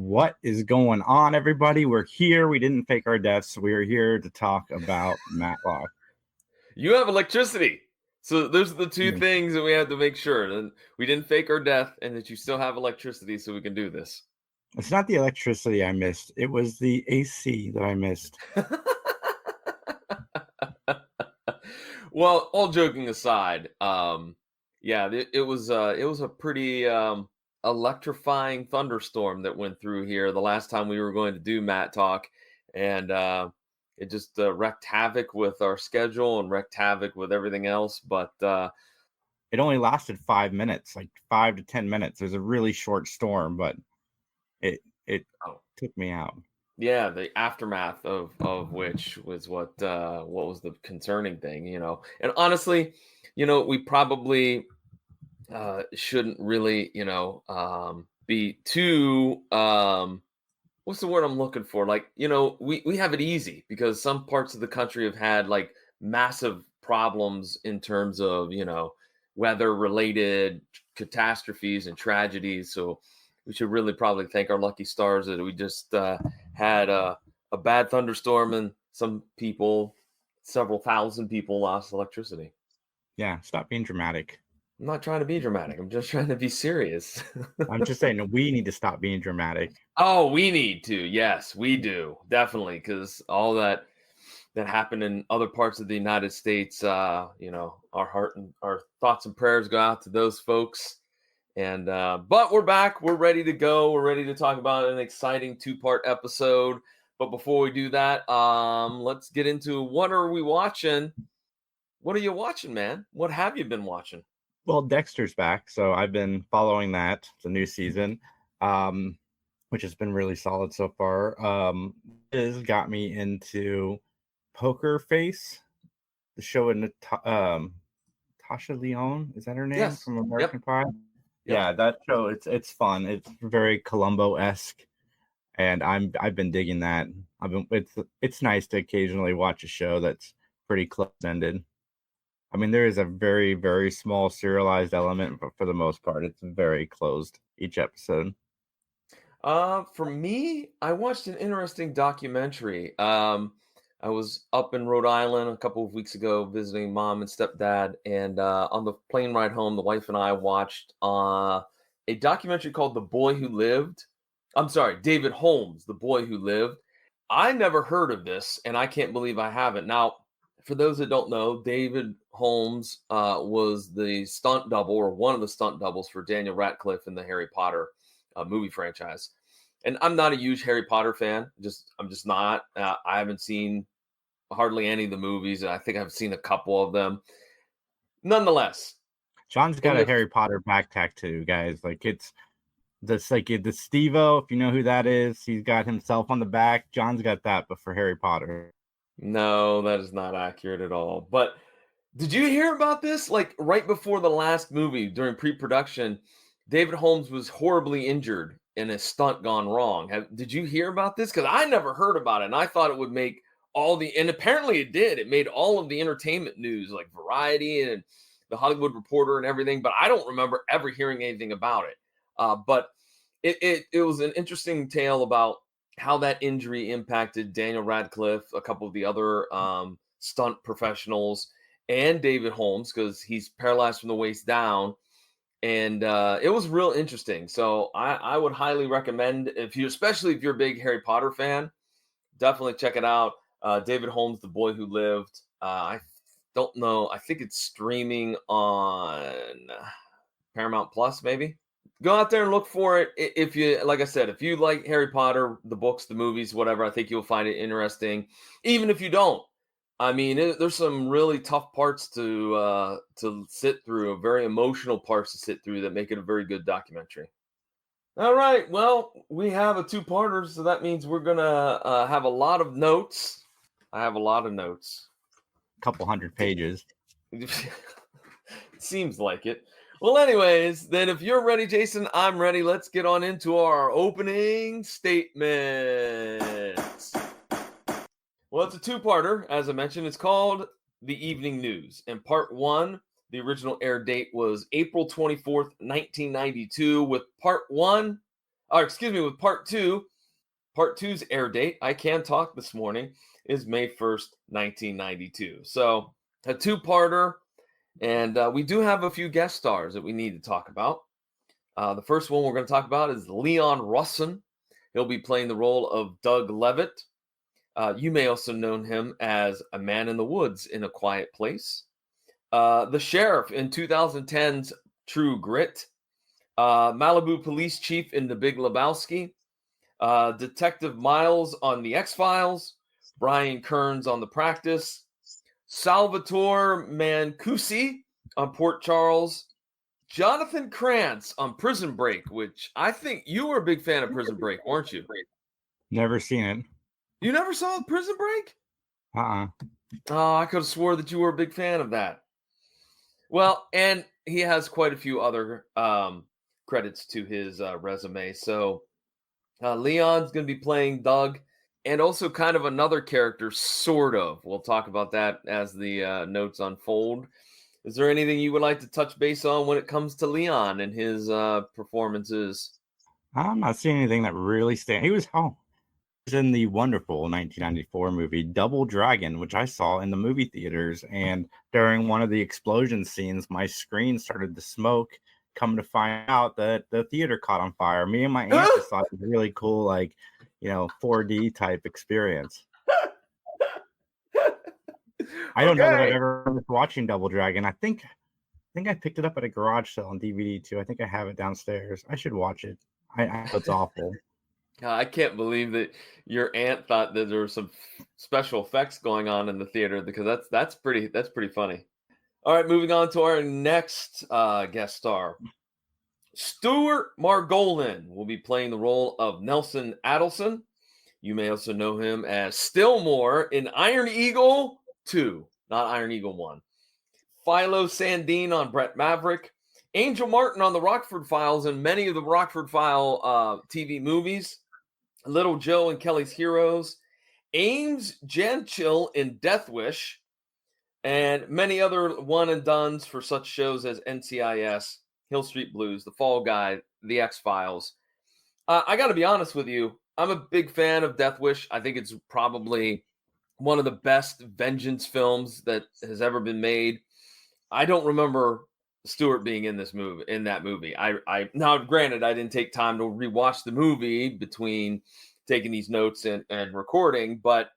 What is going on, everybody? We're here. We didn't fake our deaths. We are here to talk about Matlock. You have electricity. So those are the two things that we have to make sure. That we didn't fake our death and that you still have electricity so we can do this. It's not the electricity I missed. It was the AC that I missed. Well, all joking aside, it was a pretty electrifying thunderstorm that went through here the last time we were going to do Mattalk, and it just wreaked havoc with our schedule and wreaked havoc with everything else. But it only lasted 5 minutes, like 5 to 10 minutes. It was a really short storm, but it took me out. Yeah, the aftermath of which was what was the concerning thing, And honestly, we probably shouldn't really, be too what's the word I'm looking for? Like, we have it easy because some parts of the country have had like massive problems in terms of, weather related catastrophes and tragedies. So we should really probably thank our lucky stars that we just had a bad thunderstorm and some people, several thousand people lost electricity. Yeah, stop being dramatic. I'm not trying to be dramatic. I'm just trying to be serious. I'm just saying we need to stop being dramatic. Oh, we need to. Yes, we do. Definitely. Because all that happened in other parts of the United States, our heart and our thoughts and prayers go out to those folks. And but we're back. We're ready to go. We're ready to talk about an exciting 2-part episode. But before we do that, let's get into what are we watching? What are you watching, man? What have you been watching? Well, Dexter's back, so I've been following that. It's a new season, which has been really solid so far. It has got me into Poker Face, the show with Tasha Leone. Is that her name? Yes. From American Pie? Yep. Yeah, that show. It's fun. It's very Columbo-esque, and I've been digging that. It's nice to occasionally watch a show that's pretty close-ended. I mean, there is a very, very small serialized element, but for the most part, it's very closed each episode. For me, I watched an interesting documentary. I was up in Rhode Island a couple of weeks ago visiting mom and stepdad, and on the plane ride home, the wife and I watched a documentary called "The Boy Who Lived." I'm sorry, David Holmes, "The Boy Who Lived." I never heard of this, and I can't believe I haven't. Now, for those that don't know, David Holmes was the stunt double, or one of the stunt doubles for Daniel Radcliffe in the Harry Potter movie franchise. And I'm not a huge Harry Potter fan. I'm just not. I haven't seen hardly any of the movies. I think I've seen a couple of them. Nonetheless, John's got a Harry Potter back tattoo, guys. Like it's like the Steve-O, if you know who that is. He's got himself on the back. John's got that, but for Harry Potter. No, that is not accurate at all. But did you hear about this? Like right before the last movie, during pre-production, David Holmes was horribly injured in a stunt gone wrong. Did you hear about this? Because I never heard about it, and I thought it would make and apparently it did. It made all of the entertainment news, like Variety and the Hollywood Reporter and everything, but I don't remember ever hearing anything about it. But it was an interesting tale about how that injury impacted Daniel Radcliffe, a couple of the other stunt professionals, and David Holmes, because he's paralyzed from the waist down. And it was real interesting. So I would highly recommend, especially if you're a big Harry Potter fan, definitely check it out. David Holmes, "The Boy Who Lived." I don't know. I think it's streaming on Paramount Plus, maybe. Go out there and look for it. If you, like I said, if you like Harry Potter, the books, the movies, whatever, I think you'll find it interesting. Even if you don't, I mean, there's some really tough parts to sit through, very emotional parts to sit through that make it a very good documentary. All right, well, we have a 2-parter, so that means we're gonna have a lot of notes. I have a lot of notes. A couple hundred pages. Seems like it. Well, anyways, then if you're ready, Jason, I'm ready. Let's get on into our opening statements. Well, it's a 2-parter. As I mentioned, it's called The Evening News. And part 1, the original air date was April 24th, 1992, with part 1 or excuse me, with part two. Part two's air date, I Can Talk This Morning, is May 1st, 1992. So a two-parter, and we do have a few guest stars that we need to talk about. The first one we're going to talk about is Leon Russom. He'll be playing the role of Doug Levitt. You may also know him as a man in the woods in A Quiet Place. The sheriff in 2010's True Grit. Malibu police chief in The Big Lebowski. Detective Miles on The X-Files. Brian Kearns on The Practice. Salvatore Mancusi on Port Charles. Jonathan Krantz on Prison Break, which I think you were a big fan of Prison Break, weren't you? Never seen it. You never saw Prison Break? Oh, I could have swore that you were a big fan of that. Well, and he has quite a few other credits to his resume. So Leon's going to be playing Doug, and also kind of another character, sort of. We'll talk about that as the notes unfold. Is there anything you would like to touch base on when it comes to Leon and his performances? I'm not seeing anything that really stands. He was in the wonderful 1994 movie Double Dragon, which I saw in the movie theaters. And during one of the explosion scenes, my screen started to smoke. Come to find out that the theater caught on fire. Me and my aunt just thought it was a really cool, 4D type experience. I don't know that I've ever been watching Double Dragon. I think I picked it up at a garage sale on DVD too. I think I have it downstairs. I should watch it. I know it's awful. I can't believe that your aunt thought that there were some special effects going on in the theater, because that's pretty funny. All right, moving on to our next guest star. Stuart Margolin will be playing the role of Nelson Adelson. You may also know him as Stillmore in Iron Eagle 2, not Iron Eagle 1. Philo Sandine on Brett Maverick. Angel Martin on the Rockford Files and many of the Rockford File TV movies. Little Joe and Kelly's Heroes. Ames Janchil in Death Wish. And many other one and dones for such shows as NCIS, Hill Street Blues, The Fall Guy, The X-Files. I got to be honest with you. I'm a big fan of Death Wish. I think it's probably one of the best vengeance films that has ever been made. I don't remember Stewart being in that movie. I now, granted, I didn't take time to rewatch the movie between taking these notes and recording, but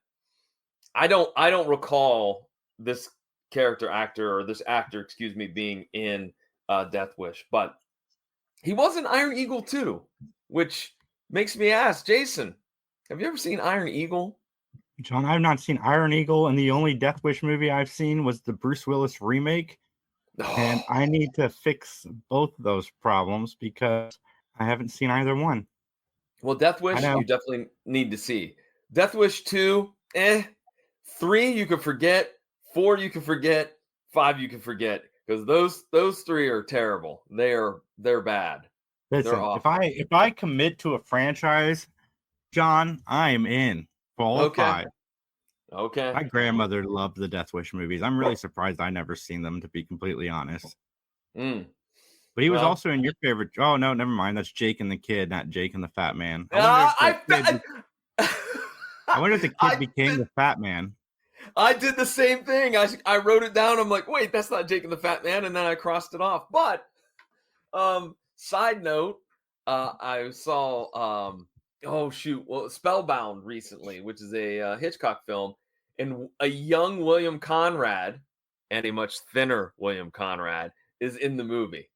I don't recall this actor, being in Death Wish. But he was in Iron Eagle 2, which makes me ask, Jason, have you ever seen Iron Eagle? John, I've not seen Iron Eagle, and the only Death Wish movie I've seen was the Bruce Willis remake. And I need to fix both of those problems because I haven't seen either one. Well, Death Wish, you definitely need to see. Death Wish 2, 3, you can forget. 4, you can forget. 5, you can forget. Because those 3 are terrible. They're bad. Listen, they're awful. if I commit to a franchise, John, I am in for all 5. Okay. My grandmother loved the Death Wish movies. I'm really surprised I never seen them, to be completely honest. But he was also in your favorite. Oh no, never mind. That's Jake and the Kid, not Jake and the Fat Man. I wonder if the kid became the Fat Man. I did the same thing. I wrote it down. I'm like, wait, that's not Jake and the Fat Man, and then I crossed it off. But side note, I saw Spellbound recently, which is a Hitchcock film, and a young William Conrad and a much thinner William Conrad is in the movie.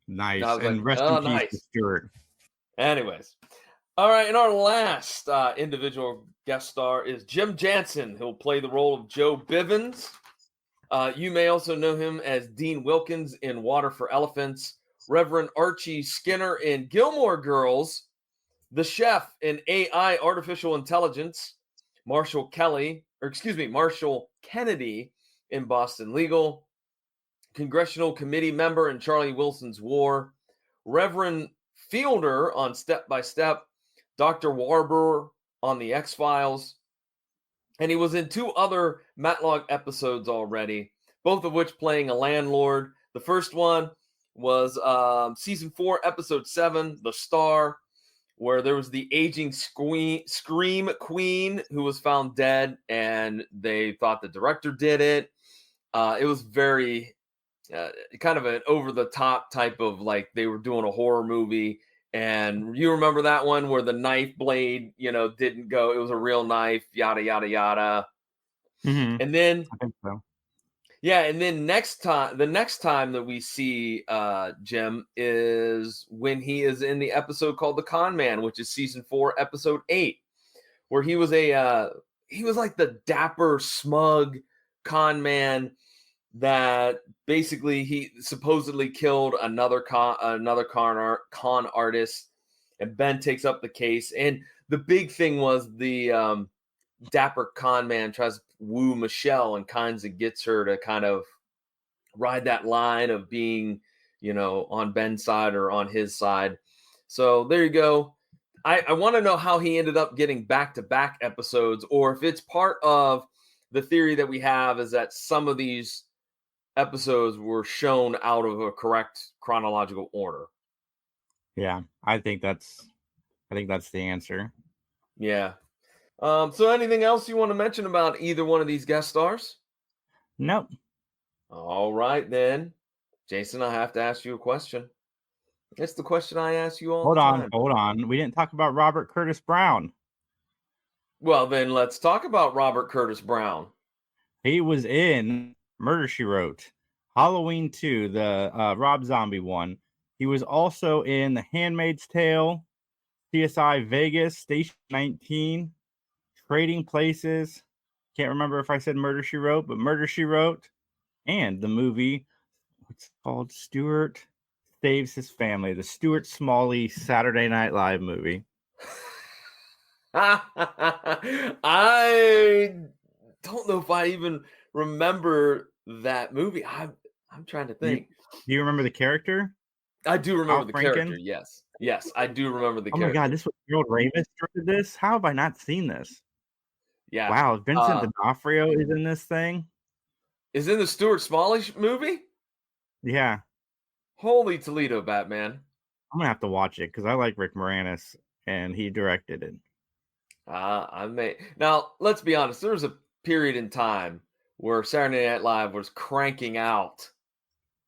Nice. And rest in peace to Stuart. Anyways. All right, and our last individual guest star is Jim Jansen. He'll play the role of Joe Bivens. You may also know him as Dean Wilkins in Water for Elephants, Reverend Archie Skinner in Gilmore Girls, the chef in AI Artificial Intelligence, Marshall Kennedy in Boston Legal, Congressional Committee member in Charlie Wilson's War, Reverend Fielder on Step by Step, Dr. Warburg on The X-Files, and he was in 2 other Matlock episodes already, both of which playing a landlord. The first one was season 4, episode 7, The Star. where there was the aging scream queen who was found dead, and they thought the director did it. It was very kind of an over the top type of like they were doing a horror movie. And you remember that one where the knife blade, didn't go. It was a real knife, yada, yada, yada. Mm-hmm. And then, I think so. yeah. And then the next time that we see Jim is when he is in the episode called The Con Man, which is season 4, episode 8, where he was he was like the dapper, smug con man that basically he supposedly killed another con artist, and Ben takes up the case. And the big thing was the dapper con man tries to woo Michelle and kind of gets her to kind of ride that line of being, on Ben's side or on his side. So there you go. I want to know how he ended up getting back-to-back episodes, or if it's part of the theory that we have is that some of these episodes were shown out of a correct chronological order. Yeah, I think that's the answer. Yeah. So anything else you want to mention about either one of these guest stars? Nope. All right, then. Jason, I have to ask you a question. It's the question I ask you all the time. Hold on. We didn't talk about Robert Curtis Brown. Well, then let's talk about Robert Curtis Brown. He was in Murder, She Wrote, Halloween 2, the Rob Zombie one. He was also in The Handmaid's Tale, CSI Vegas, Station 19, Trading Places. Can't remember if I said Murder, She Wrote, but Murder, She Wrote, and the movie, what's it called? Stuart Saves His Family, the Stuart Smalley Saturday Night Live movie. I don't know if I even remember that movie. I'm trying to think. Do you remember the character? I do remember Al the Franken? character. Yes, I do remember the Oh character. my God, this was Harold Ramis directed this? How have I not seen this? Yeah. Wow, Vincent D'Onofrio is in this thing? Is in the Stuart Smalley movie? Yeah. Holy Toledo, Batman. I'm gonna have to watch it because I like Rick Moranis and he directed it. Now, let's be honest, there was a period in time where Saturday Night Live was cranking out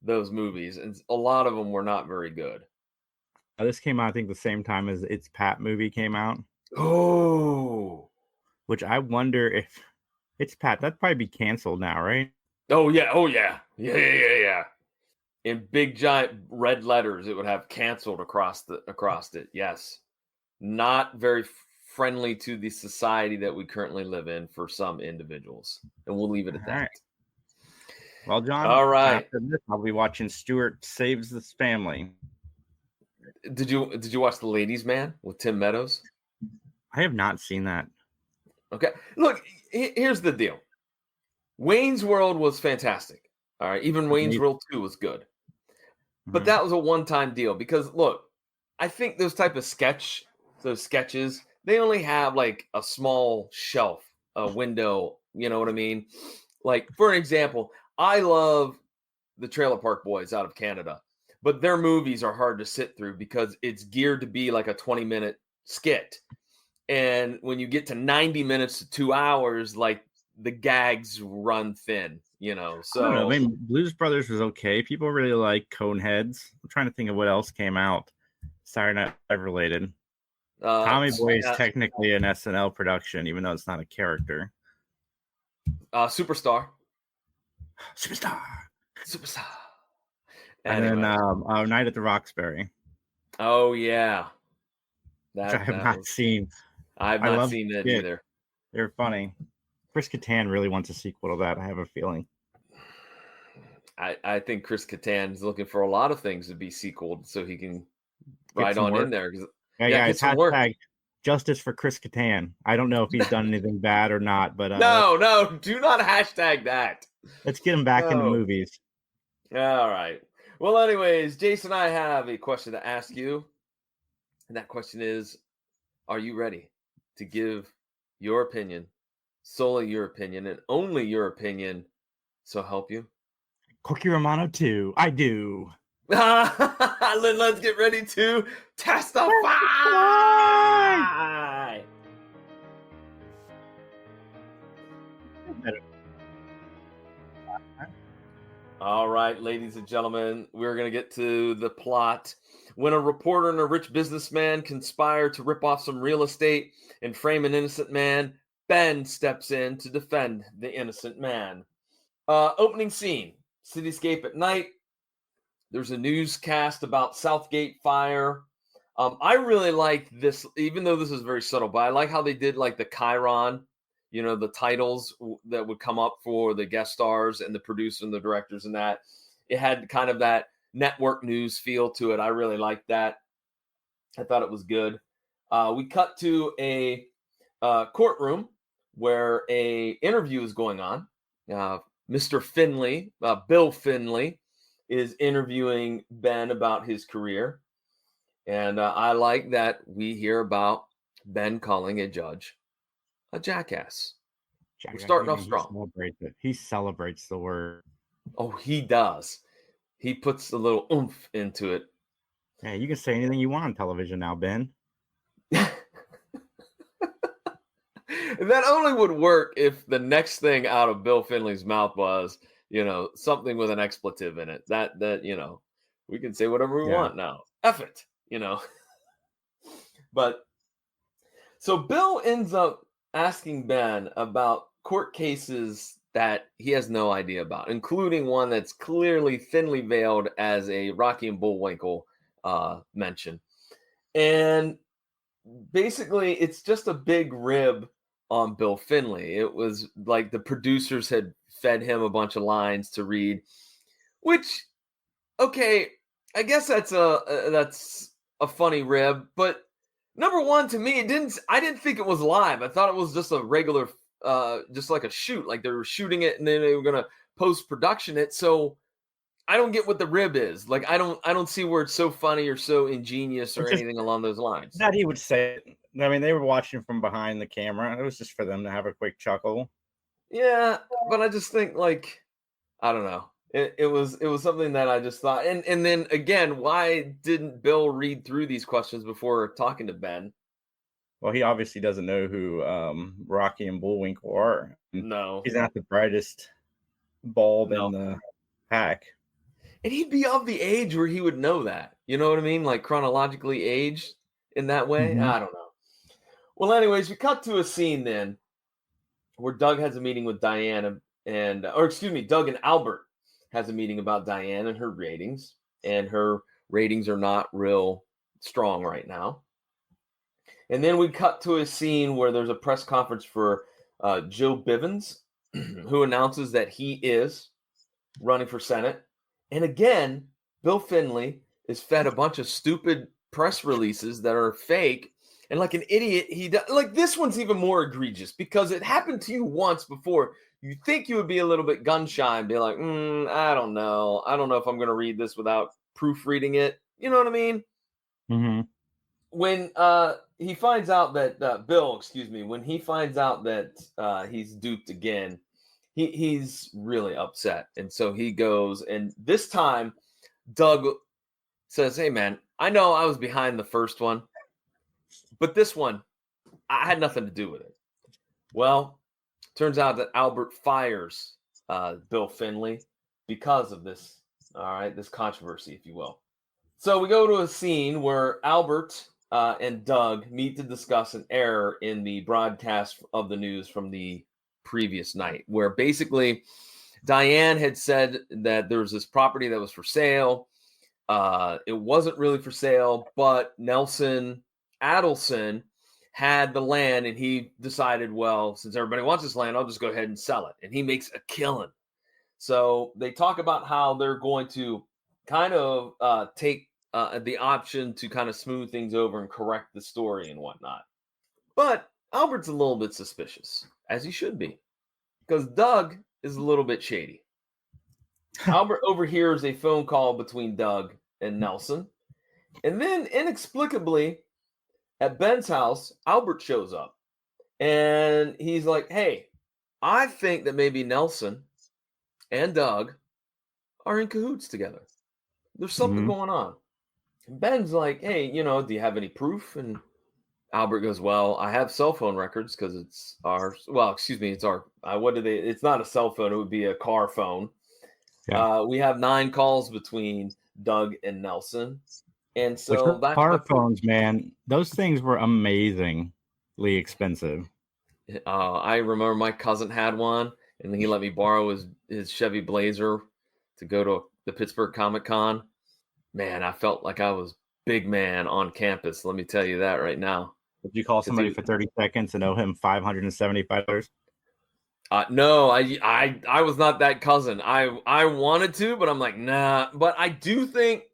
those movies, and a lot of them were not very good. This came out, I think, the same time as It's Pat movie came out. Oh. Which I wonder if It's Pat, that'd probably be canceled now, right? Oh yeah. Yeah. In big giant red letters, it would have canceled across it. Yes. Not very friendly to the society that we currently live in for some individuals. And we'll leave it at that. Right. Well, John, all right. After this, I'll be watching Stuart Saves His Family. Did you watch The Ladies' Man with Tim Meadows? I have not seen that. Okay. Look, here's the deal. Wayne's World was fantastic. All right. Even Wayne's World 2 was good. But that was a one-time deal because, look, I think those sketches, they only have like a small shelf, a window, you know what I mean? Like, for an example, I love the Trailer Park Boys out of Canada, but their movies are hard to sit through because it's geared to be like a 20-minute skit. And when you get to 90 minutes to 2 hours, like the gags run thin, So I don't know. I mean, Blues Brothers was okay. People really like Coneheads. I'm trying to think of what else came out Saturday Night Live related. Tommy Boy is technically an SNL production, even though it's not a character. Superstar. And then Night at the Roxbury. Oh yeah, which I have not seen. I've not seen that either. They're funny. Chris Kattan really wants a sequel to that. I have a feeling. I think Chris Kattan is looking for a lot of things to be sequeled so he can ride on in there. Guys, hashtag justice for Chris Kattan. I don't know if he's done anything bad or not, but no, do not hashtag that. Let's get him back into movies. All right. Well, anyways, Jason, I have a question to ask you. And that question is, are you ready to give your opinion, solely your opinion, and only your opinion, so help you? Corky Romano 2. I do. Let's get ready to testify. All right, ladies and gentlemen, we're going to get to the plot. When a reporter and a rich businessman conspire to rip off some real estate and frame an innocent man, Ben steps in to defend the innocent man. Opening scene, cityscape at night. There's a newscast about Southgate fire. I really like this, even though this is very subtle, but I like how they did like the Chiron, the titles that would come up for the guest stars and the producer and the directors and that. It had kind of that network news feel to it. I really liked that. I thought it was good. We cut to a courtroom where a interview is going on. Mr. Finley, Bill Finley, is interviewing Ben about his career. And I like that we hear about Ben calling a judge a jackass. We're starting off strong. He celebrates the word. Oh, he does. He puts a little oomph into it. Yeah, you can say anything you want on television now, Ben. That only would work if the next thing out of Bill Finley's mouth was, something with an expletive in it. That we can say whatever we want now. F it, But so Bill ends up asking Ben about court cases that he has no idea about, including one that's clearly thinly veiled as a Rocky and Bullwinkle mention. And basically, it's just a big rib on Bill Finley. It was like the producers had fed him a bunch of lines to read, which, okay, I guess that's a funny rib. But number one, to me, I didn't think it was live. I thought it was just a regular, just like a shoot, like they were shooting it and then they were gonna post production it. So I don't get what the rib is. Like I don't see where it's so funny or so ingenious or anything along those lines. That he would say it. I mean, they were watching from behind the camera. It was just for them to have a quick chuckle. Yeah, but I just think I don't know. It was something that I just thought, and then again, why didn't Bill read through these questions before talking to Ben? Well, he obviously doesn't know who Rocky and Bullwinkle are. No, he's not the brightest bulb in the pack. And he'd be of the age where he would know that. You know what I mean? Like chronologically aged in that way. Mm-hmm. I don't know. Well, anyways, we cut to a scene then where Doug has a meeting with Diane Doug and Albert has a meeting about Diane and her ratings. And her ratings are not real strong right now. And then we cut to a scene where there's a press conference for Joe Bivens, who announces that he is running for Senate. And again, Bill Finley is fed a bunch of stupid press releases that are fake. And like an idiot, this one's even more egregious because it happened to you once before. You think you would be a little bit gun shy and be like, I don't know. I don't know if I'm going to read this without proofreading it. You know what I mean? Mm-hmm. When he finds out that when he finds out that he's duped again, he's really upset. And so he goes, and this time Doug says, hey man, I know I was behind the first one, but this one, I had nothing to do with it. Well, turns out that Albert fires Bill Finley because of this, this controversy, if you will. So we go to a scene where Albert and Doug meet to discuss an error in the broadcast of the news from the previous night, where basically Diane had said that there was this property that was for sale. It wasn't really for sale, but Nelson Adelson had the land and he decided, well, since everybody wants this land, I'll just go ahead and sell it. And he makes a killing. So they talk about how they're going to kind of take the option to kind of smooth things over and correct the story and whatnot. But Albert's a little bit suspicious, as he should be, because Doug is a little bit shady. Albert overhears a phone call between Doug and Nelson. And then inexplicably at Ben's house, Albert shows up and he's like, hey, I think that maybe Nelson and Doug are in cahoots together. There's something Mhm. going on. And Ben's like, hey, do you have any proof? And Albert goes, well, I have cell phone records because it's our, well, excuse me, it's our, what do they, it's not a cell phone, it would be a car phone. Yeah. We have 9 calls between Doug and Nelson. And Which so those that's my car proof. phones, man, those things were amazingly expensive. I remember my cousin had one, and he let me borrow his Chevy Blazer to go to the Pittsburgh Comic Con. Man, I felt like I was big man on campus. Let me tell you that right now. Would you call 'Cause somebody for 30 seconds and owe him $575? no, I was not that cousin. I wanted to, but I'm like, nah. But I do think,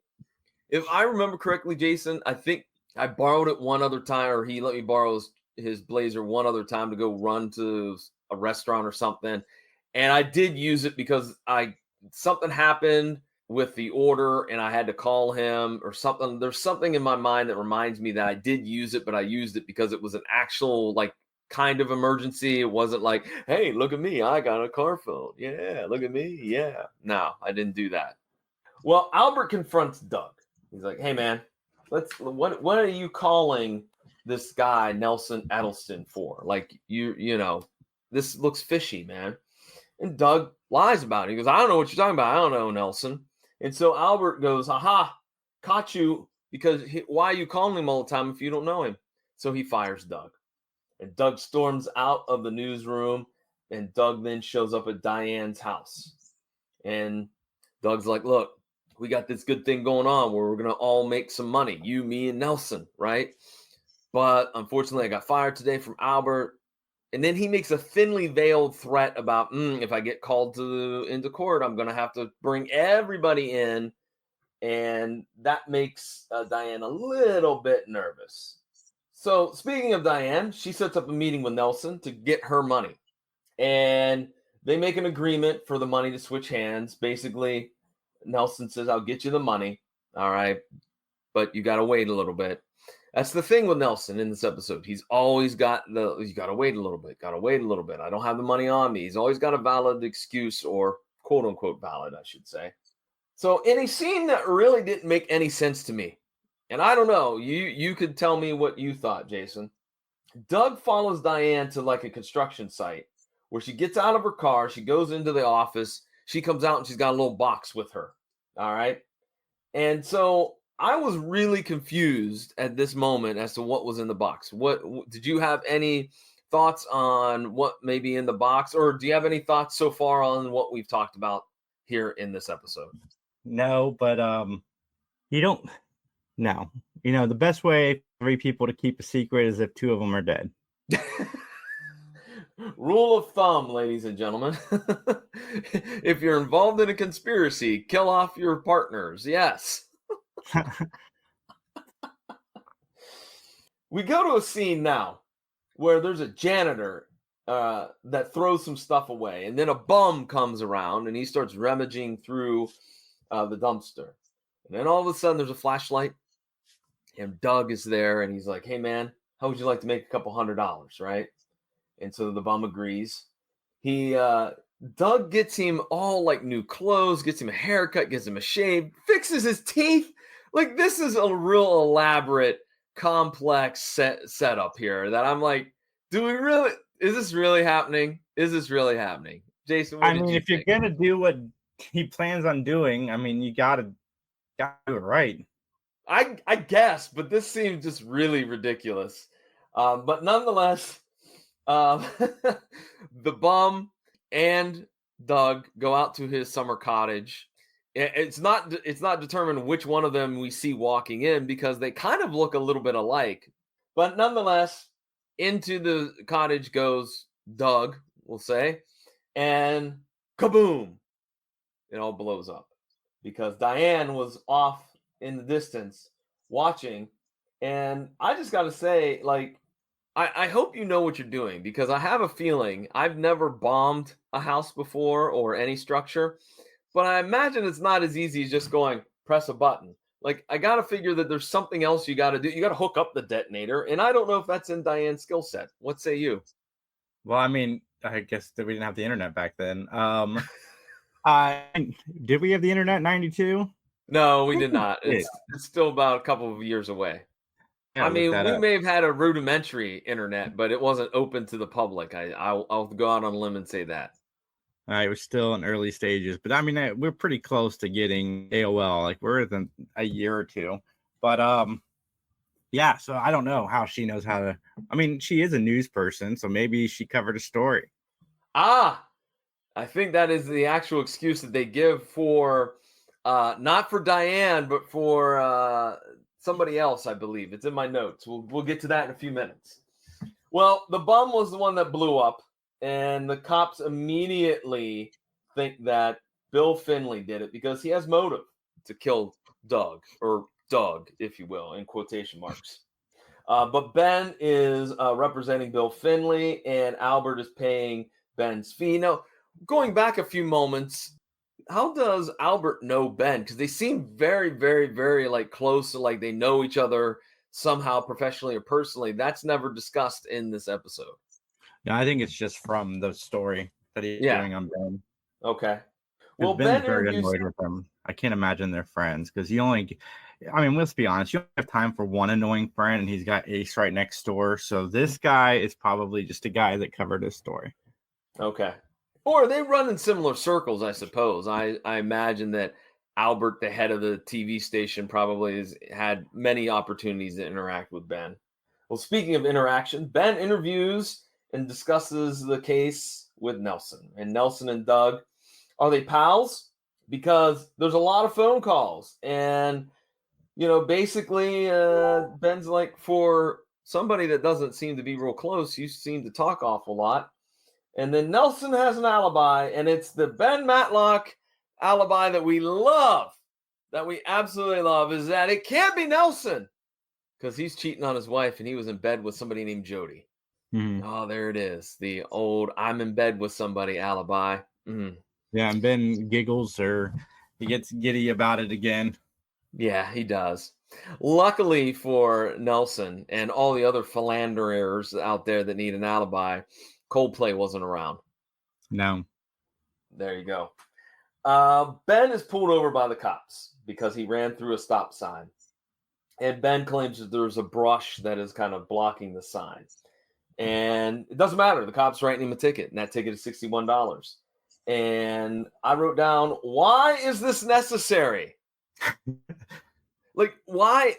if I remember correctly, Jason, I think I borrowed it one other time, or he let me borrow his Blazer one other time to go run to a restaurant or something. And I did use it because something happened with the order and I had to call him or something. There's something in my mind that reminds me that I did use it, but I used it because it was an actual like kind of emergency. It wasn't like, hey, look at me, I got a car phone. Yeah, look at me. Yeah. No, I didn't do that. Well, Albert confronts Doug. He's like, "Hey, man, what are you calling this guy Nelson Edelston for? Like, this looks fishy, man." And Doug lies about it. He goes, "I don't know what you're talking about. I don't know Nelson." And so Albert goes, "Aha, caught you! Because why are you calling him all the time if you don't know him?" So he fires Doug, and Doug storms out of the newsroom. And Doug then shows up at Diane's house, and Doug's like, look, we got this good thing going on where we're going to all make some money. You, me, and Nelson, right? But unfortunately, I got fired today from Albert. And then he makes a thinly veiled threat about, if I get called into court, I'm going to have to bring everybody in. And that makes Diane a little bit nervous. So speaking of Diane, she sets up a meeting with Nelson to get her money. And they make an agreement for the money to switch hands. Basically, Nelson says, I'll get you the money. All right. But you got to wait a little bit. That's the thing with Nelson in this episode. He's always got you got to wait a little bit. Got to wait a little bit. I don't have the money on me. He's always got a valid excuse, or quote unquote valid, I should say. So in a scene that really didn't make any sense to me, and I don't know, you could tell me what you thought, Jason. Doug follows Diane to like a construction site where she gets out of her car. She goes into the office. She comes out and she's got a little box with her. All right. And so I was really confused at this moment as to what was in the box. What did you have any thoughts on what may be in the box, or do you have any thoughts so far on what we've talked about here in this episode? No, but you don't. No, the best way for 3 people to keep a secret is if 2 of them are dead. Rule of thumb, ladies and gentlemen. If you're involved in a conspiracy, kill off your partners. Yes. We go to a scene now where there's a janitor that throws some stuff away, and then a bum comes around and he starts rummaging through the dumpster. And then all of a sudden there's a flashlight, and Doug is there, and he's like, hey, man, how would you like to make a couple $100, right? And so the bum agrees. Doug gets him all like new clothes, gets him a haircut, gives him a shave, fixes his teeth. Like, this is a real elaborate, complex setup here that I'm like, is this really happening? Is this really happening? Jason, what did you if think? you're gonna do what he plans on doing, you gotta do it right. I guess, but this seems just really ridiculous. But nonetheless, the bum and Doug go out to his summer cottage. It's not determined which one of them we see walking in because they kind of look a little bit alike. But nonetheless, into the cottage goes Doug, we'll say, and kaboom! It all blows up because Diane was off in the distance watching. And I just got to say, like, I hope you know what you're doing, because I have a feeling I've never bombed a house before or any structure, but I imagine it's not as easy as just going press a button. Like, I got to figure that there's something else you got to do. You got to hook up the detonator, and I don't know if that's in Diane's skill set. What say you? Well, I guess that we didn't have the internet back then. I did we have the internet in 92? No, we I think did we not. did. It's still about a couple of years away. Yeah, I look mean, that we up. may have had a rudimentary internet, but it wasn't open to the public. I'll go out on a limb and say that. It was still in early stages, but I mean, we're pretty close to getting AOL. Like we're within a year or two. But yeah. So I don't know how she knows how to. I mean, she is a news person, so maybe she covered a story. Ah, I think that is the actual excuse that they give for not for Diane, but for somebody else, I believe. It's in my notes. We'll get to that in a few minutes. Well, the bum was the one that blew up, and the cops immediately think that Bill Finley did it because he has motive to kill Doug, or Doug, if you will, in quotation marks. But Ben is representing Bill Finley, and Albert is paying Ben's fee. Now, going back a few moments, how does Albert know Ben? Because they seem very, very, very like close, to like they know each other somehow, professionally or personally. That's never discussed in this episode. Yeah, I think it's just from the story that he's Yeah. doing on Ben. Okay. Because Well, Ben's Ben very interviews. annoyed with him. I can't imagine they're friends because you only, I mean, let's be honest, you don't have time for one annoying friend, and he's got Ace right next door. So this guy is probably just a guy that covered his story. Okay. Or they run in similar circles, I suppose. I imagine that Albert, the head of the TV station, probably has had many opportunities to interact with Ben. Well, speaking of interaction, Ben interviews and discusses the case with Nelson. And Nelson and Doug, are they pals? Because there's a lot of phone calls. And, basically, Ben's like, for somebody that doesn't seem to be real close, you seem to talk awful lot. And then Nelson has an alibi, and it's the Ben Matlock alibi that we love, that we absolutely love, is that it can't be Nelson because he's cheating on his wife and he was in bed with somebody named Jody. Mhm. Oh, there it is. The old I'm in bed with somebody alibi. Yeah, and Ben giggles or he gets giddy about it again. Yeah, he does. Luckily for Nelson and all the other philanderers out there that need an alibi, Coldplay wasn't around. No. There you go. Ben is pulled over by the cops because he ran through a stop sign. And Ben claims that there's a brush that is kind of blocking the sign. And it doesn't matter. The cops writing him a ticket, and that ticket is $61. And I wrote down, why is this necessary? Like, why?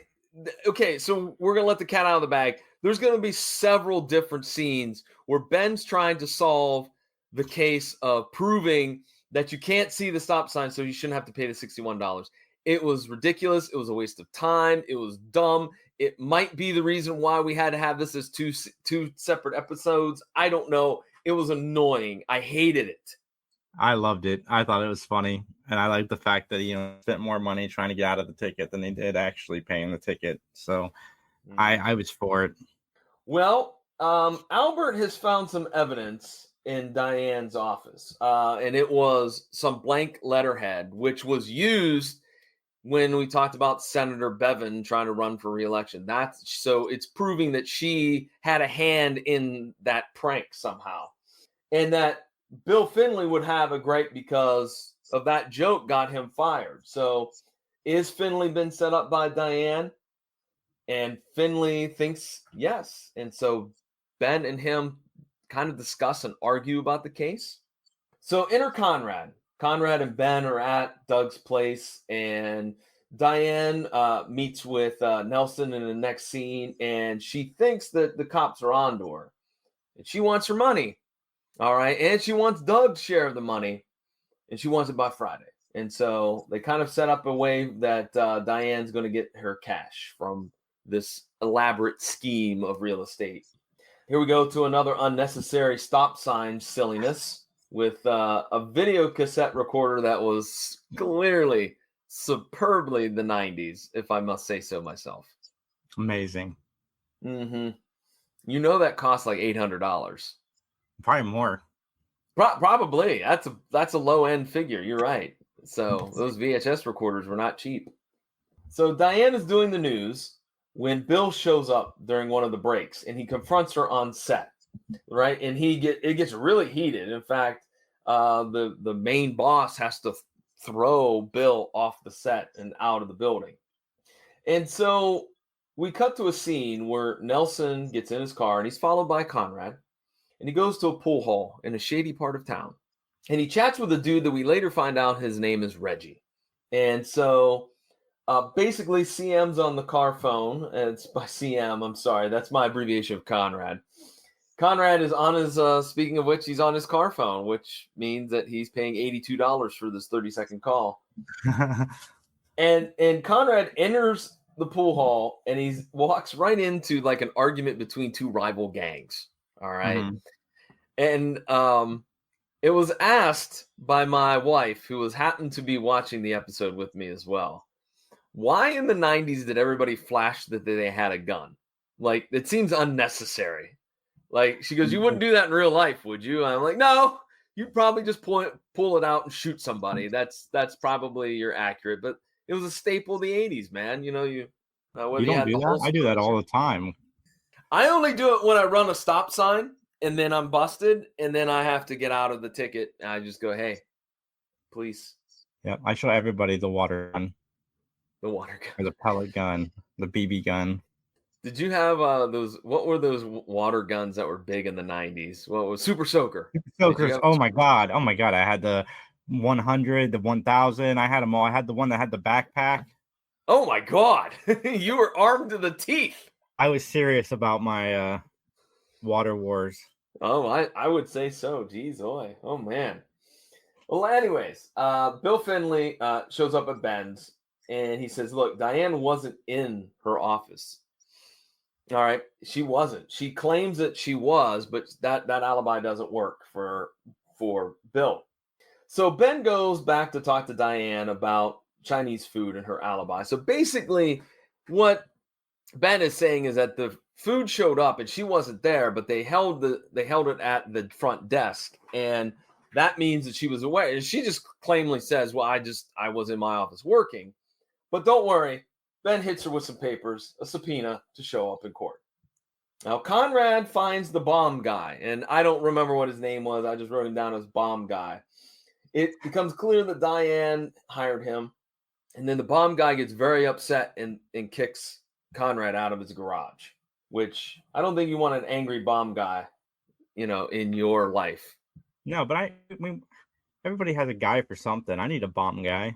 Okay, so we're going to let the cat out of the bag. There's going to be several different scenes where Ben's trying to solve the case of proving that you can't see the stop sign, so you shouldn't have to pay the $61. It was ridiculous. It was a waste of time. It was dumb. It might be the reason why we had to have this as two separate episodes. I don't know. It was annoying. I hated it. I loved it. I thought it was funny. And I like the fact that, spent more money trying to get out of the ticket than they did actually paying the ticket. So I was for it. Well, Albert has found some evidence in Diane's office, and it was some blank letterhead, which was used when we talked about Senator Bevin trying to run for re-election. So it's proving that she had a hand in that prank somehow, and that Bill Finley would have a gripe because of that joke got him fired. So is Finley been set up by Diane? And Finley thinks yes. And so Ben and him kind of discuss and argue about the case. So enter Conrad. Conrad and Ben are at Doug's place, and Diane meets with Nelson in the next scene, and she thinks that the cops are onto her. And she wants her money. All right. And she wants Doug's share of the money, and she wants it by Friday. And so they kind of set up a way that Diane's going to get her cash from this elaborate scheme of real estate. Here we go to another unnecessary stop sign silliness with a video cassette recorder that was clearly, superbly the 90s, if I must say so myself. Amazing. Mm-hmm. That cost like $800. Probably more. Probably. That's a low end figure. You're right. So those VHS recorders were not cheap. So Diane is doing the news when Bill shows up during one of the breaks, and he confronts her on set, right? And it gets really heated. In fact, the main boss has to throw Bill off the set and out of the building. And so we cut to a scene where Nelson gets in his car and he's followed by Conrad, and he goes to a pool hall in a shady part of town. And he chats with a dude that we later find out his name is Reggie. And so basically, CM's on the car phone, and it's by CM. I'm sorry, that's my abbreviation of Conrad. Conrad is on his, speaking of which, he's on his car phone, which means that he's paying $82 for this 30-second call. And Conrad enters the pool hall, and he walks right into like an argument between two rival gangs. All right. Mhm. And it was asked by my wife, who happened to be watching the episode with me as well. Why in the 90s did everybody flash that they had a gun? Like, it seems unnecessary. Like, she goes, you wouldn't do that in real life, would you? I'm like, no, you'd probably just pull it out and shoot somebody. That's probably you're accurate. But it was a staple of the 80s, man. You know, You don't do that? I do that all the time. I only do it when I run a stop sign and then I'm busted and then I have to get out of the ticket. And I just go, hey, police. Yeah, I show everybody the water gun. The water gun. Or the pellet gun, the BB gun. Did you have those? What were those water guns that were big in the 90s? What was Super Soaker? Super Soakers. Oh my god. I had the 100, the 1000. I had them all. I had the one that had the backpack. Oh my god. You were armed to the teeth. I was serious about my water wars. Oh, I would say so. Geez, oi. Oh man. Well, anyways, Bill Finley shows up at Ben's and he says, look, Diane wasn't in her office. All right. She wasn't. She claims that she was, but that alibi doesn't work for Bill. So Ben goes back to talk to Diane about Chinese food and her alibi. So basically what Ben is saying is that the food showed up and she wasn't there, but they held it at the front desk, and that means that she was aware. And she just plainly says, well, I was in my office working. But don't worry, Ben hits her with some papers, a subpoena to show up in court. Now, Conrad finds the bomb guy, and I don't remember what his name was. I just wrote him down as bomb guy. It becomes clear that Diane hired him, and then the bomb guy gets very upset and kicks Conrad out of his garage, which I don't think you want an angry bomb guy, in your life. No, but I mean, everybody has a guy for something. I need a bomb guy.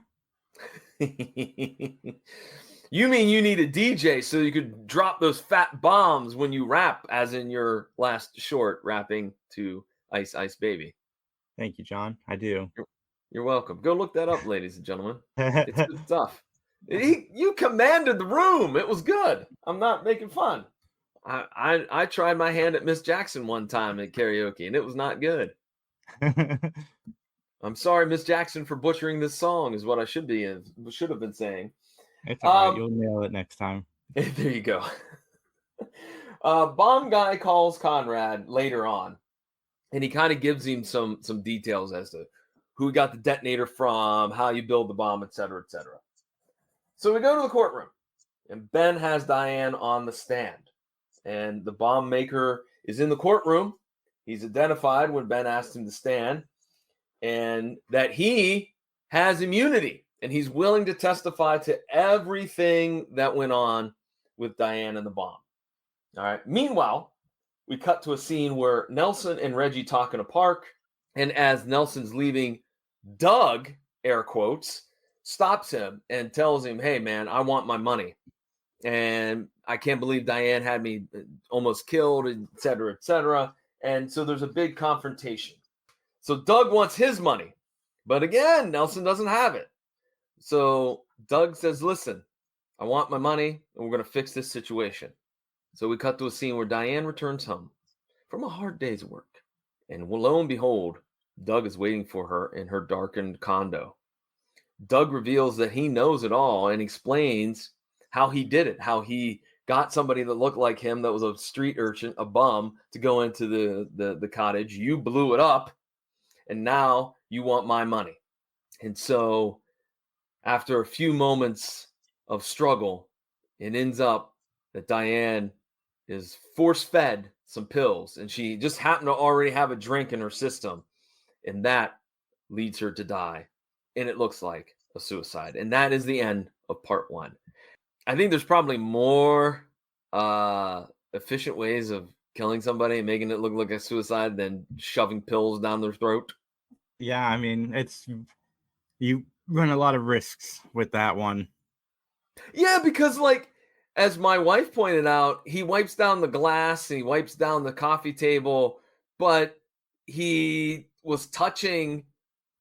You mean you need a DJ so you could drop those fat bombs when you rap, as in your last short rapping to Ice Ice Baby. Thank you, John. I do. You're welcome. Go look that up, ladies and gentlemen. It's good stuff. You commanded the room. It was good. I'm not making fun. I tried my hand at Miss Jackson one time at karaoke, and it was not good. I'm sorry, Miss Jackson, for butchering this song, is what I should have been saying. It's all right. You'll nail it next time. There you go. Bomb guy calls Conrad later on, and he kind of gives him some details as to who he got the detonator from, how you build the bomb, et cetera, et cetera. So we go to the courtroom, and Ben has Diane on the stand, and the bomb maker is in the courtroom. He's identified when Ben asked him to stand, and that he has immunity, and he's willing to testify to everything that went on with Diane and the bomb. All right. Meanwhile, we cut to a scene where Nelson and Reggie talk in a park, and as Nelson's leaving, Doug, air quotes, stops him and tells him, hey, man, I want my money. And I can't believe Diane had me almost killed, et cetera, et cetera. And so there's a big confrontation. So Doug wants his money. But again, Nelson doesn't have it. So Doug says, listen, I want my money, and we're going to fix this situation. So we cut to a scene where Diane returns home from a hard day's work. And lo and behold, Doug is waiting for her in her darkened condo. Doug reveals that he knows it all and explains how he did it, how he got somebody that looked like him that was a street urchin, a bum, to go into the cottage. You blew it up, and now you want my money. And so after a few moments of struggle, it ends up that Diane is force-fed some pills, and she just happened to already have a drink in her system, and that leads her to die. and it looks like a suicide. And that is the end of part 1. I think there's probably more efficient ways of killing somebody and making it look like a suicide than shoving pills down their throat. Yeah, I mean, you run a lot of risks with that one. Yeah, because like as my wife pointed out, he wipes down the glass and he wipes down the coffee table, but he was touching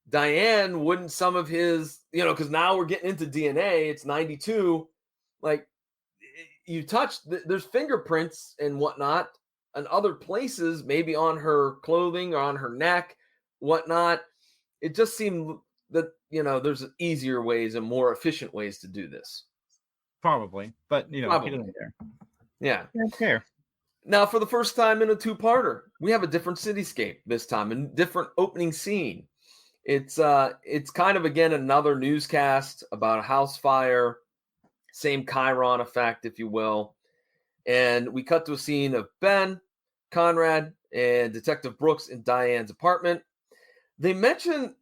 Diane. Wouldn't some of his, because now we're getting into DNA, it's 92, like you touched, there's fingerprints and whatnot and other places, maybe on her clothing or on her neck, whatnot. It just seemed that, there's easier ways and more efficient ways to do this. Probably, but he Probably. doesn't care. Yeah. He doesn't care. Now, for the first time in a two-parter, we have a different cityscape this time, a different opening scene. It's kind of, again, another newscast about a house fire, same Chiron effect, if you will. And we cut to a scene of Ben, Conrad, and Detective Brooks in Diane's apartment. They mention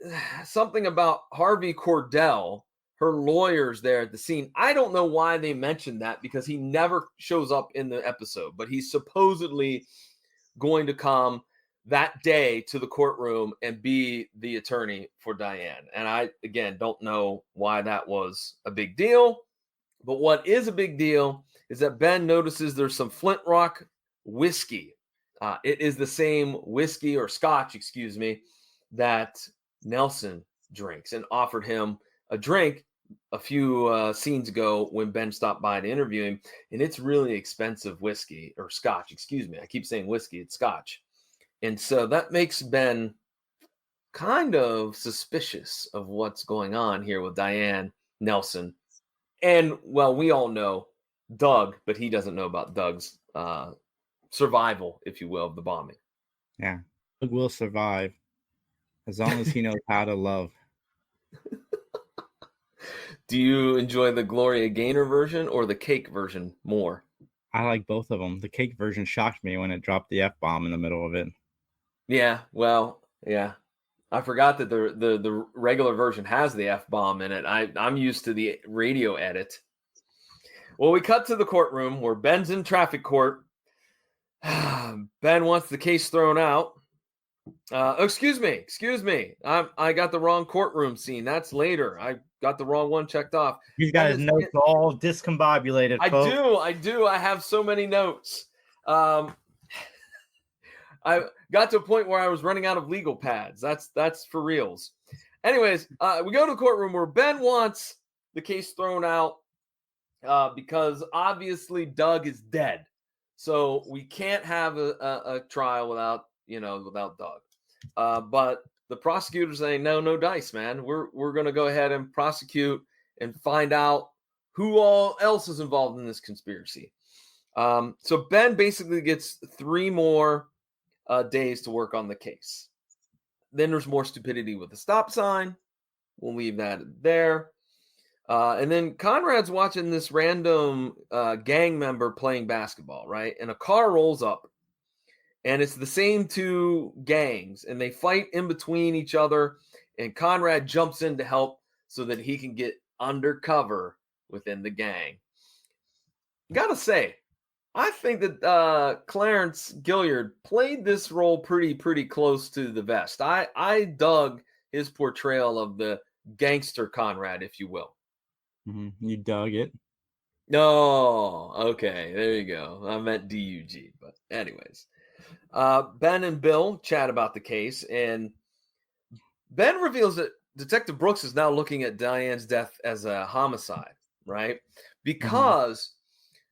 something about Harvey Cordell, her lawyers there at the scene. I don't know why they mentioned that because he never shows up in the episode, but he's supposedly going to come that day to the courtroom and be the attorney for Diane. And I, again, don't know why that was a big deal. But what is a big deal is that Ben notices there's some Flint Rock whiskey. It is the same whiskey or scotch, excuse me, that Nelson drinks, and offered him a drink a few scenes ago when Ben stopped by to interview him. And it's really expensive whiskey or scotch, excuse me. I keep saying whiskey, it's scotch. And so that makes Ben kind of suspicious of what's going on here with Diane, Nelson, and, well, we all know Doug, but he doesn't know about Doug's survival, if you will, of the bombing. Yeah, Doug will survive as long as he knows how to love. Do you enjoy the Gloria Gaynor version or the cake version more? I like both of them. The cake version shocked me when it dropped the F-bomb in the middle of it. Yeah, well, yeah. I forgot that the regular version has the F-bomb in it. I'm used to the radio edit. Well, we cut to the courtroom where Ben's in traffic court. Ben wants the case thrown out. Excuse me. I got the wrong courtroom scene. That's later. I got the wrong one checked off. He's got his notes all discombobulated, folks. I do. I have so many notes. I got to a point where I was running out of legal pads. That's for reals. Anyways, we go to the courtroom where Ben wants the case thrown out because obviously Doug is dead. So we can't have a trial without Doug. But the prosecutor's saying, no dice, man. We're going to go ahead and prosecute and find out who all else is involved in this conspiracy. So Ben basically gets 3 more days to work on the case. Then there's more stupidity with the stop sign. We'll leave that there. And then Conrad's watching this random gang member playing basketball, right? And a car rolls up, and it's the same 2 gangs, and they fight in between each other, and Conrad jumps in to help so that he can get undercover within the gang. Gotta say, I think that Clarence Gilliard played this role pretty close to the vest. I dug his portrayal of the gangster Conrad, if you will. Mm-hmm. You dug it. No, okay, there you go. I meant D-U-G, but anyways. Ben and Bill chat about the case, and Ben reveals that Detective Brooks is now looking at Diane's death as a homicide, right? Because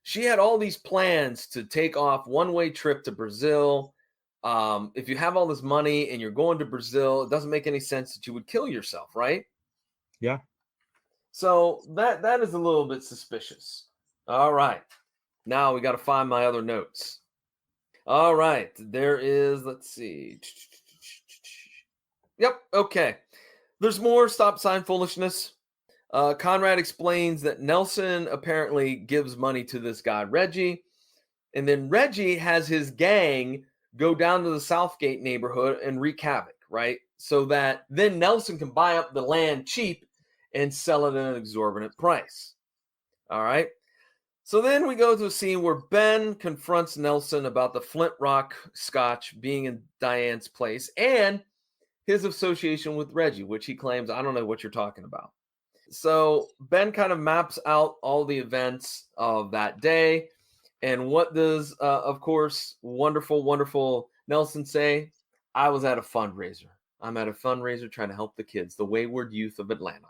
she had all these plans to take off one-way trip to Brazil. If you have all this money and you're going to Brazil, it doesn't make any sense that you would kill yourself, right? Yeah. So that is a little bit suspicious. All right. Now we got to find my other notes. All right. There is, let's see. Yep. Okay. There's more stop sign foolishness. Conrad explains that Nelson apparently gives money to this guy, Reggie. And then Reggie has his gang go down to the Southgate neighborhood and wreak havoc, right? so that then Nelson can buy up the land cheap and sell it at an exorbitant price. All right. So then we go to a scene where Ben confronts Nelson about the Flint Rock Scotch being in Diane's place and his association with Reggie, which he claims, I don't know what you're talking about. So Ben kind of maps out all the events of that day. And what does, of course, wonderful Nelson say? I was at a fundraiser. I'm at a fundraiser trying to help the kids, the wayward youth of Atlanta.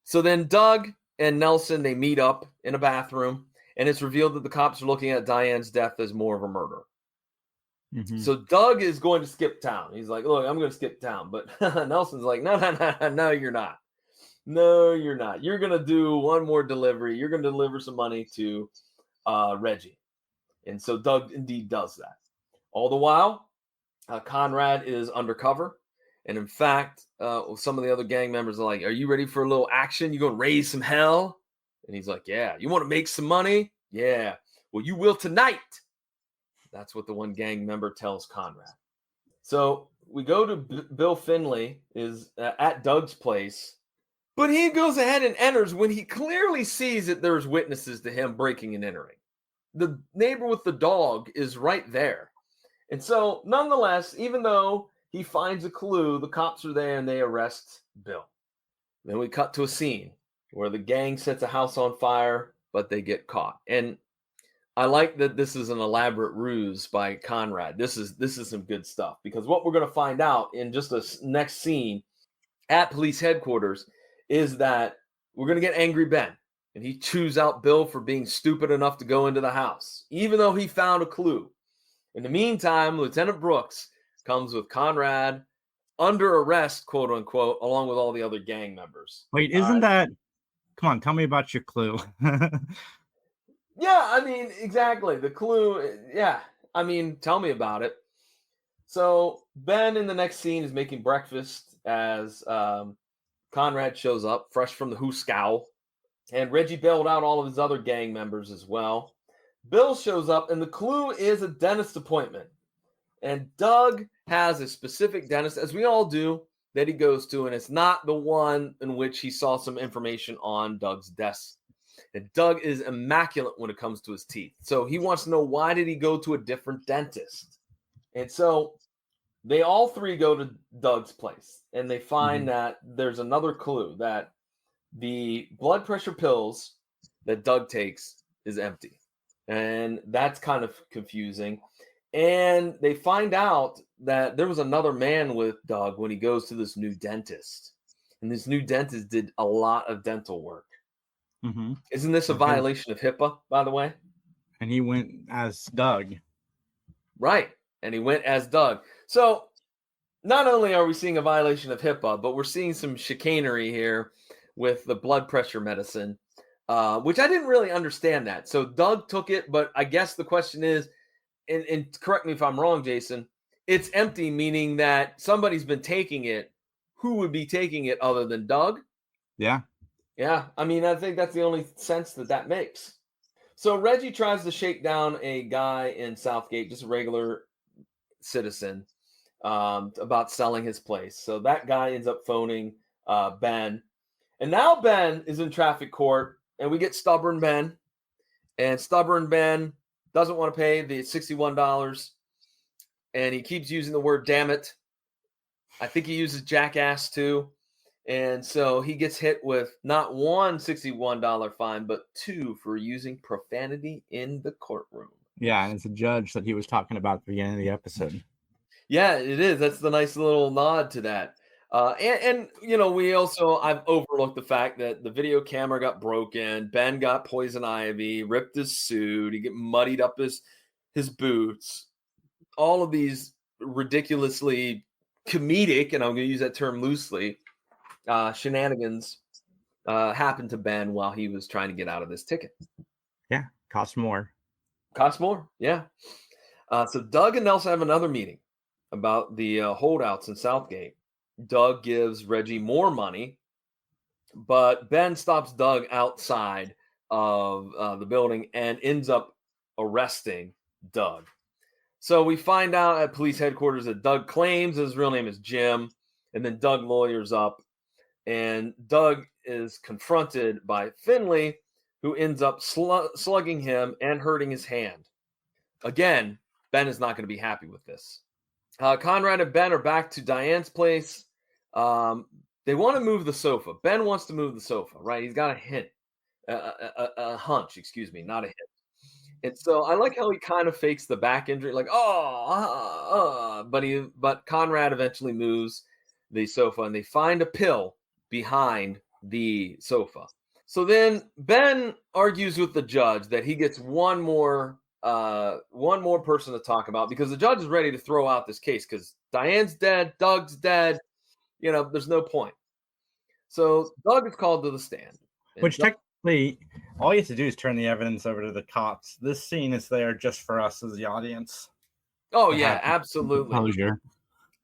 So then Doug and Nelson, they meet up in a bathroom, and it's revealed that the cops are looking at Diane's death as more of a murder. Mhm. So Doug is going to skip town. He's like, look, I'm going to skip town. But Nelson's like, no, you're not. No, you're not. You're going to do one more delivery. You're going to deliver some money to Reggie. And so Doug indeed does that. All the while, Conrad is undercover. And in fact, some of the other gang members are like, are you ready for a little action? You going to raise some hell? And he's like, yeah. You want to make some money? Yeah. Well, you will tonight. That's what the one gang member tells Conrad. So we go to Bill Finley is at Doug's place, but he goes ahead and enters when he clearly sees that there's witnesses to him breaking and entering. The neighbor with the dog is right there. And so nonetheless, even though he finds a clue, the cops are there and they arrest Bill. Then we cut to a scene where the gang sets a house on fire, but they get caught. And I like that this is an elaborate ruse by Conrad. This is some good stuff, because what we're going to find out in just the next scene at police headquarters is that we're going to get angry Ben, and he chews out Bill for being stupid enough to go into the house, even though he found a clue. In the meantime, Lieutenant Brooks comes with Conrad under arrest, quote unquote, along with all the other gang members. Wait, isn't that? Come on, tell me about your clue. Yeah, I mean, exactly. The clue, yeah. I mean, tell me about it. So Ben in the next scene is making breakfast as Conrad shows up, fresh from the Hooskow. And Reggie bailed out all of his other gang members as well. Bill shows up, and the clue is a dentist appointment. And Doug has a specific dentist, as we all do, that he goes to, and it's not the one in which he saw some information on Doug's desk. And Doug is immaculate when it comes to his teeth. So he wants to know, why did he go to a different dentist? And so they all three go to Doug's place, and they find that there's another clue, that the blood pressure pills that Doug takes is empty. And that's kind of confusing. And they find out that there was another man with Doug when he goes to this new dentist. And this new dentist did a lot of dental work. Mm-hmm. Isn't this a violation of HIPAA, by the way? And he went as Doug. Right. And he went as Doug. So not only are we seeing a violation of HIPAA, but we're seeing some chicanery here with the blood pressure medicine, which I didn't really understand that. So Doug took it, but I guess the question is, and correct me if I'm wrong, Jason, it's empty, meaning that somebody's been taking it. Who would be taking it other than Doug? Yeah. Yeah, I mean, I think that's the only sense that makes. So Reggie tries to shake down a guy in Southgate, just a regular citizen, about selling his place. So that guy ends up phoning Ben. And now Ben is in traffic court, and we get stubborn Ben. And stubborn Ben doesn't want to pay the $61. And he keeps using the word damn it. I think he uses jackass too. And so he gets hit with not one $61 fine, but two for using profanity in the courtroom. Yeah, and it's a judge that he was talking about at the beginning of the episode. Yeah, it is. That's the nice little nod to that. And you know, I've overlooked the fact that the video camera got broken. Ben got poison ivy, ripped his suit. He get muddied up his boots. All of these ridiculously comedic, and I'm going to use that term loosely, shenanigans happened to Ben while he was trying to get out of this ticket. Yeah, cost more. Yeah. So Doug and Nelson have another meeting about the holdouts in Southgate. Doug gives Reggie more money, but Ben stops Doug outside of the building and ends up arresting Doug. So we find out at police headquarters that Doug claims his real name is Jim. And then Doug lawyers up, and Doug is confronted by Finley, who ends up slugging him and hurting his hand. Again, Ben is not going to be happy with this. Conrad and Ben are back to Diane's place. They want to move the sofa. Ben wants to move the sofa, right? He's got a hint, a hunch, excuse me, not a hint. And so I like how he kind of fakes the back injury, like, but Conrad eventually moves the sofa, and they find a pill behind the sofa. So then Ben argues with the judge that he gets one more person to talk about, because the judge is ready to throw out this case because Diane's dead, Doug's dead. There's no point. So Doug is called to the stand. Which technically, all you have to do is turn the evidence over to the cops. This scene is there just for us as the audience. Oh, yeah, absolutely. Closure.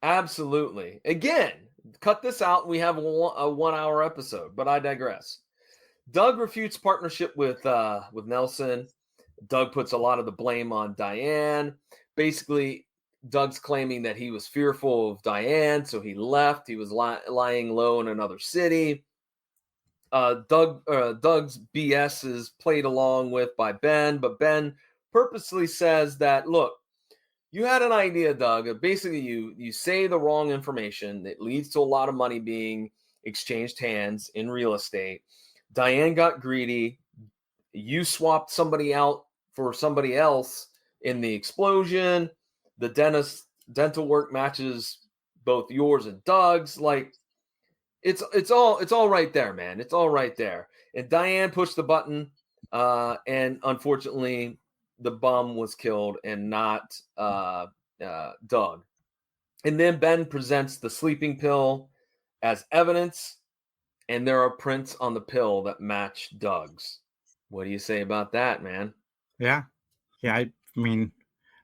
Absolutely. Again, cut this out. We have a 1 hour episode, but I digress. Doug refutes partnership with Nelson. Doug puts a lot of the blame on Diane. Basically, Doug's claiming that he was fearful of Diane, so he left. He was lying low in another city. Doug's BS is played along with by Ben, but Ben purposely says that, look, you had an idea, Doug. Basically, you say the wrong information that leads to a lot of money being exchanged hands in real estate. Diane got greedy. You swapped somebody out for somebody else in the explosion. The dental work matches both yours and Doug's. Like, it's all right there, man. It's all right there. And Diane pushed the button, and unfortunately, the bum was killed and not Doug. And then Ben presents the sleeping pill as evidence, and there are prints on the pill that match Doug's. What do you say about that, man? Yeah. I mean,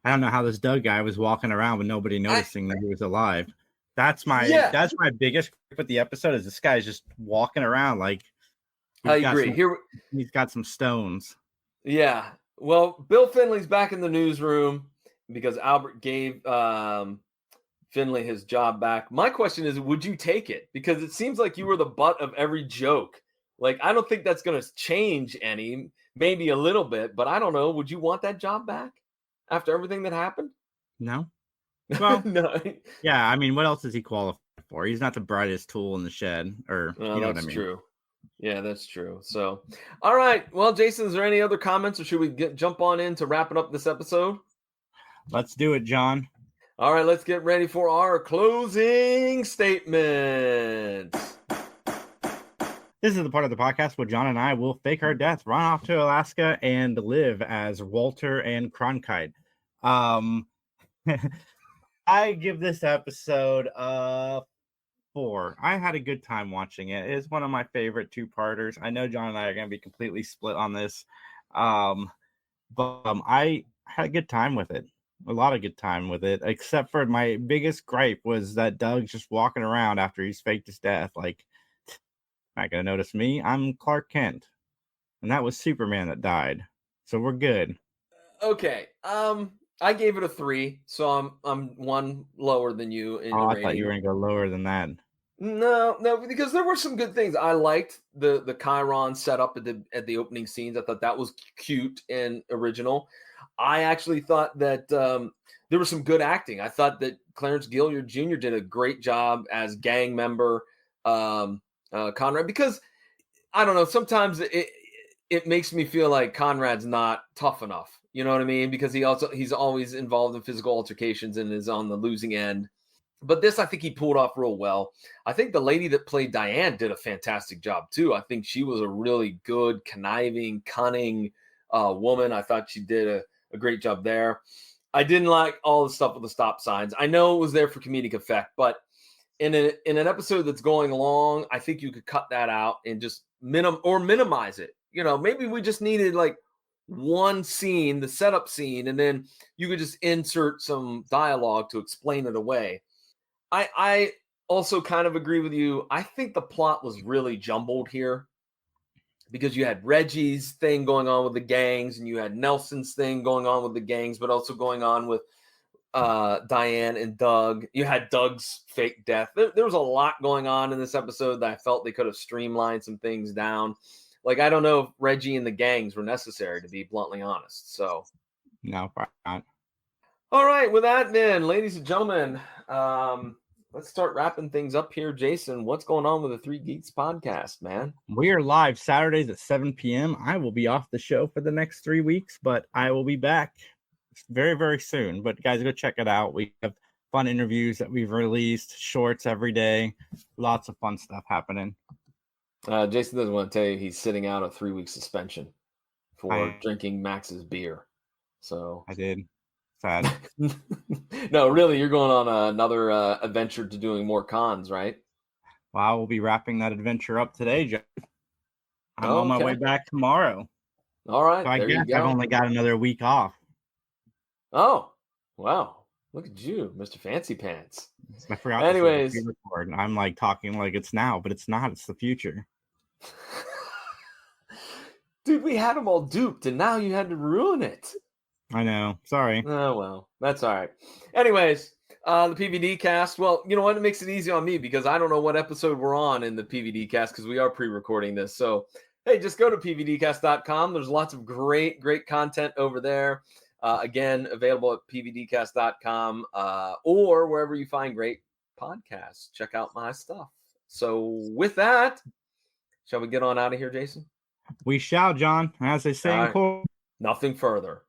I don't know how this Doug guy was walking around with nobody noticing that he was alive. That's my biggest gripe with the episode, is this guy's just walking around like I agree. He's got some stones. Yeah. Well, Bill Finley's back in the newsroom because Albert gave Finley his job back. My question is, would you take it? Because it seems like you were the butt of every joke. Like, I don't think that's going to change any, maybe a little bit, but I don't know. Would you want that job back after everything that happened? No. Well, no. Yeah, I mean, what else is he qualified for? He's not the brightest tool in the shed, or you know what I mean. That's true. Yeah, that's true. So, all right. Well, Jason, is there any other comments, or should we jump on into wrapping up this episode? Let's do it, John. All right, let's get ready for our closing statements. This is the part of the podcast where John and I will fake our death, run off to Alaska, and live as Walter and Cronkite. I give this episode a 4. I had a good time watching it. It's one of my favorite two-parters. I know John and I are going to be completely split on this, but I had a good time with it. A lot of good time with it, except for my biggest gripe was that Doug's just walking around after he's faked his death. Like, not going to notice me. I'm Clark Kent. And that was Superman that died. So we're good. Okay. I gave it a 3, so I'm one lower than you in your rating. I thought you were going to go lower than that. No, because there were some good things. I liked the Chiron setup at the opening scenes. I thought that was cute and original. I actually thought that there was some good acting. I thought that Clarence Gilliard Jr. did a great job as gang member Conrad, because I don't know, sometimes it makes me feel like Conrad's not tough enough. You know what I mean? Because he's always involved in physical altercations and is on the losing end. But this, I think he pulled off real well. I think the lady that played Diane did a fantastic job too. I think she was a really good, conniving, cunning woman. I thought she did a great job there. I didn't like all the stuff with the stop signs. I know it was there for comedic effect, but in an episode that's going along, I think you could cut that out and just minimize it. You know, maybe we just needed like one scene, the setup scene, and then you could just insert some dialogue to explain it away. I also kind of agree with you. I think the plot was really jumbled here because you had Reggie's thing going on with the gangs, and you had Nelson's thing going on with the gangs, but also going on with Diane and Doug. You had Doug's fake death. There was a lot going on in this episode that I felt they could have streamlined some things down. Like, I don't know if Reggie and the gangs were necessary, to be bluntly honest. So, no, probably not. All right, with that, then, ladies and gentlemen, let's start wrapping things up here. Jason, what's going on with the Three Geeks podcast, man? We are live Saturdays at 7 p.m. I will be off the show for the next 3 weeks, but I will be back very, very soon. But guys, go check it out. We have fun interviews that we've released, shorts every day, lots of fun stuff happening. Jason doesn't want to tell you he's sitting out a 3-week suspension for drinking Max's beer. So I did. Sad. No, really, you're going on another adventure to doing more cons, right? Well, I will be wrapping that adventure up today, Jeff. I'm on my way back tomorrow. All right. So I guess I've only got another week off. Oh, wow. Look at you, Mr. Fancy Pants. I forgot. Anyways, I'm like talking like it's now, but it's not. It's the future. Dude, we had them all duped, and now you had to ruin it. I know. Sorry. Oh, well, that's all right. Anyways, the PVD cast. Well, you know what? It makes it easy on me because I don't know what episode we're on in the PVD cast because we are pre-recording this. So, hey, just go to pvdcast.com. There's lots of great content over there. Again, available at pvdcast.com or wherever you find great podcasts. Check out my stuff. So, with that, shall we get on out of here, Jason? We shall, John. As they say in court. Nothing further.